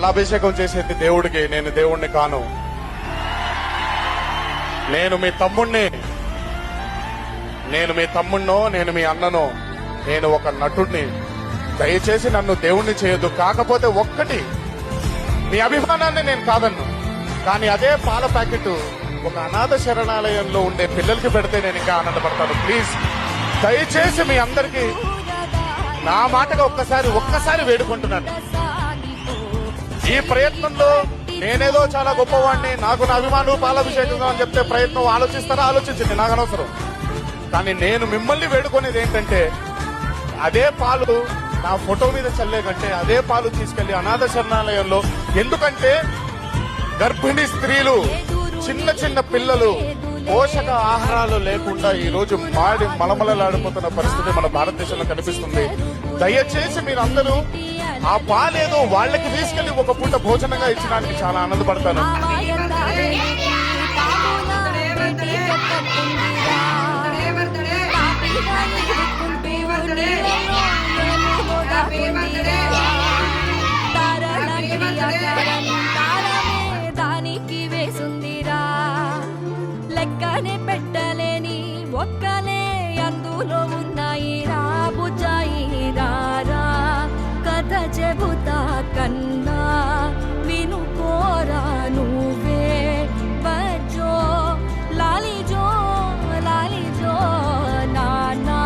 అభిషేకం చేసేది దేవుడికి, నేను దేవుణ్ణి కాను. నేను మీ తమ్ముణ్ణి, నేను మీ తమ్ముణ్ణో, నేను మీ అన్ననో, నేను ఒక నటుడిని. దయచేసి నన్ను దేవుణ్ణి చేయొద్దు. కాకపోతే ఒక్కటి, మీ అభిమానాన్ని నేను కాదన్ను, కానీ అదే పాల ప్యాకెట్ ఒక అనాథ శరణాలయంలో ఉండే పిల్లలకి పెడితే నేను ఇంకా ఆనందపడతాను. ప్లీజ్ దయచేసి మీ అందరికీ నా మాటగా ఒక్కసారి వేడుకుంటున్నాను. ఈ ప్రయత్నంలో నేనేదో చాలా గొప్పవాడిని, నాకు నా అభిమానులు పాలాభిషేకం అని చెప్తే ప్రయత్నం ఆలోచిస్తారా? ఆలోచించండి, నాకు అనవసరం. కానీ నేను మిమ్మల్ని వేడుకునేది ఏంటంటే, అదే పాలు నా ఫోటో మీద చల్లే కంటే అదే పాలు తీసుకెళ్లి అనాథ శరణాలయంలో, ఎందుకంటే గర్భిణీ స్త్రీలు, చిన్న చిన్న పిల్లలు పోషక ఆహారాలు లేకుండా ఈ రోజు మాడి మలమలలాడిపోతున్న పరిస్థితి మన భారతదేశంలో కనిపిస్తుంది. దయచేసి మీరందరూ ఆ పాలేదో వాళ్ళకి తీసుకెళ్లి ఒక పూట భోజనంగా ఇచ్చడానికి చాలా ఆనందపడతాను. దానికి వేసుందిరా లెక్కనే పెట్టలేని ఒక్కలే అందులో ఉన్నాయి రా బుజ్జాయి రారా కథ చెబుతా కన్నా వినుకోరా నువ్వే బజ్జో లాలిజో లాలిజో నానా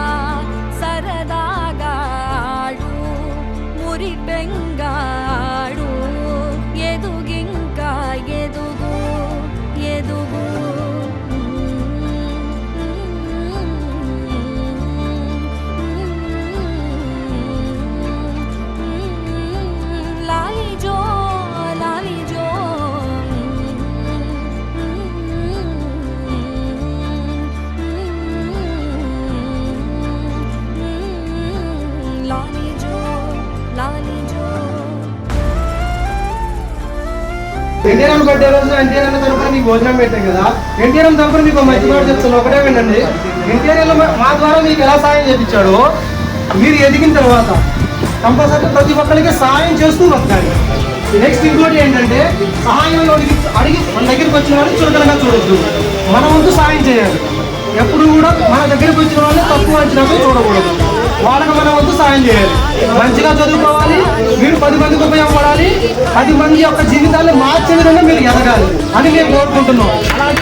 సరదాగా ఆడు మురి బెంగాడు ఎదుగింకా ఎదుగు ఎదుగు లాలిజో లాలిజో లాలిజో లాలిజో. ఎన్టీఆర్ బర్త్డే రోజు ఎన్టీఆర్ తరపున మీకు భోజనం పెట్టాం కదా, ఎన్టీఆర్ తరపున మీకు మంచి మాట చెప్తాను. ఒకటే వినండి, ఎన్టీఆర్ మా ద్వారా మీకు ఎలా సాయం చేయించాడో మీరు ఎదిగిన తర్వాత కంపల్సరీ ప్రతి ఒక్కరికి సాయం చేస్తూ వస్తాడు. నెక్స్ట్ ఇంకోటి ఏంటంటే, సహాయంలో అడిగి మన దగ్గరికి వచ్చిన వాళ్ళు చులకనగా చూడొద్దు, మన వంతు సాయం చేయాలి. ఎప్పుడు కూడా మన దగ్గరికి వచ్చిన వాళ్ళు తక్కువ అంచనాగా చూడకూడదు, వాళ్ళకి మన వంతు సాయం చేయాలి. మంచిగా చదువుకోవాలి, మీరు 10 మందికి ఉపయోగపడాలి, 10 మంది యొక్క జీవితాన్ని మార్చే విధంగా మీరు ఎదగాలి అని మేము కోరుకుంటున్నాం. అలాంటి